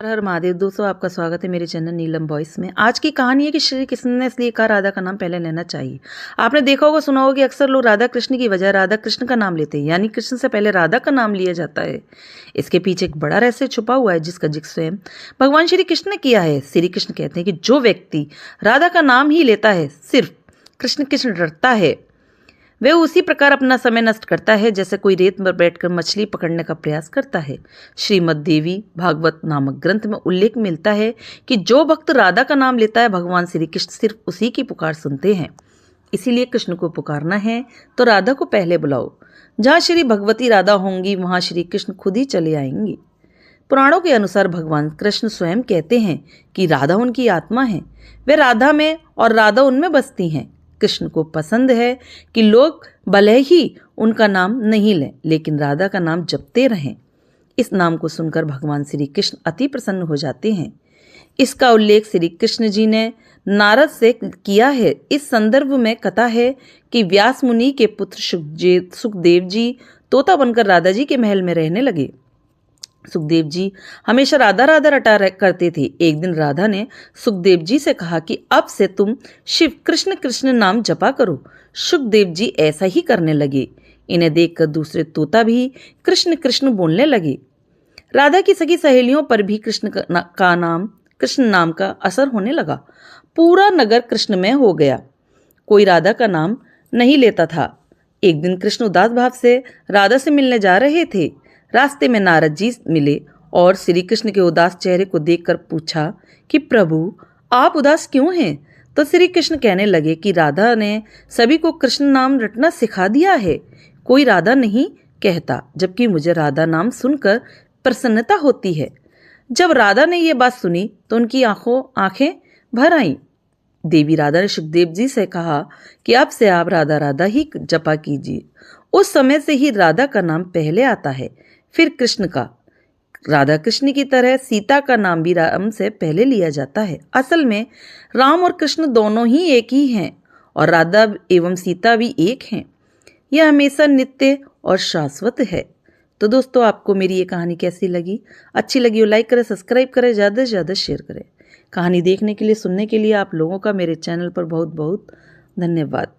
हर हर महादेव। दोस्तों, आपका स्वागत है मेरे चैनल नीलम वॉइस में। आज की कहानी है कि श्री कृष्ण ने इसलिए कहा राधा का नाम पहले लेना चाहिए। आपने देखा होगा, सुना होगा कि अक्सर लोग राधा कृष्ण की बजाय राधा कृष्ण का नाम लेते हैं, यानी कृष्ण से पहले राधा का नाम लिया जाता है। इसके पीछे एक बड़ा रहस्य छुपा हुआ है, जिसका जिक्र स्वयं भगवान श्री कृष्ण ने किया है। श्री कृष्ण कहते हैं कि जो व्यक्ति राधा का नाम ही लेता है, सिर्फ कृष्ण कृष्ण डरता है, वह उसी प्रकार अपना समय नष्ट करता है जैसे कोई रेत पर बैठकर मछली पकड़ने का प्रयास करता है। श्रीमद् देवी भागवत नामक ग्रंथ में उल्लेख मिलता है कि जो भक्त राधा का नाम लेता है, भगवान श्री कृष्ण सिर्फ उसी की पुकार सुनते हैं। इसीलिए कृष्ण को पुकारना है तो राधा को पहले बुलाओ। जहाँ श्री भगवती राधा होंगी, वहाँ श्री कृष्ण खुद ही चले आएंगे। पुराणों के अनुसार भगवान कृष्ण स्वयं कहते हैं कि राधा उनकी आत्मा है, वे राधा में और राधा उनमें बसती हैं। कृष्ण को पसंद है कि लोग भले ही उनका नाम नहीं लें, लेकिन राधा का नाम जपते रहें। इस नाम को सुनकर भगवान श्री कृष्ण अति प्रसन्न हो जाते हैं। इसका उल्लेख श्री कृष्ण जी ने नारद से किया है। इस संदर्भ में कथा है कि व्यास मुनि के पुत्र सुखदेव जी तोता बनकर राधा जी के महल में रहने लगे। सुखदेव जी हमेशा राधा राधा रटा करते थे। एक दिन राधा ने सुखदेव जी से कहा कि अब से तुम शिव कृष्ण कृष्ण नाम जपा करो। सुखदेव जी ऐसा ही करने लगे। इन्हें देखकर दूसरे तोता भी कृष्ण कृष्ण बोलने लगे। राधा की सगी सहेलियों पर भी कृष्ण नाम का असर होने लगा। पूरा नगर कृष्णमय हो गया। कोई राधा का नाम नहीं लेता था। एक दिन कृष्ण उदास भाव से राधा से मिलने जा रहे थे। रास्ते में नारद जी मिले और श्री कृष्ण के उदास चेहरे को देखकर पूछा कि प्रभु, आप उदास क्यों हैं? तो श्री कृष्ण कहने लगे कि राधा ने सभी को कृष्ण नाम रटना सिखा दिया है। कोई राधा नहीं कहता, जबकि मुझे राधा नाम सुनकर प्रसन्नता होती है। जब राधा ने यह बात सुनी तो उनकी आंखें भर आईं। देवी राधा ने सुखदेव जी से कहा कि अब से आप राधा राधा ही जपा कीजिए। उस समय से ही राधा का नाम पहले आता है, फिर कृष्ण का। राधा कृष्ण की तरह सीता का नाम भी राम से पहले लिया जाता है। असल में राम और कृष्ण दोनों ही एक ही हैं और राधा एवं सीता भी एक हैं। यह हमेशा नित्य और शाश्वत है। तो दोस्तों, आपको मेरी ये कहानी कैसी लगी? अच्छी लगी हो लाइक करें, सब्सक्राइब करें, ज़्यादा से ज़्यादा शेयर करें। कहानी देखने के लिए, सुनने के लिए आप लोगों का मेरे चैनल पर बहुत बहुत धन्यवाद।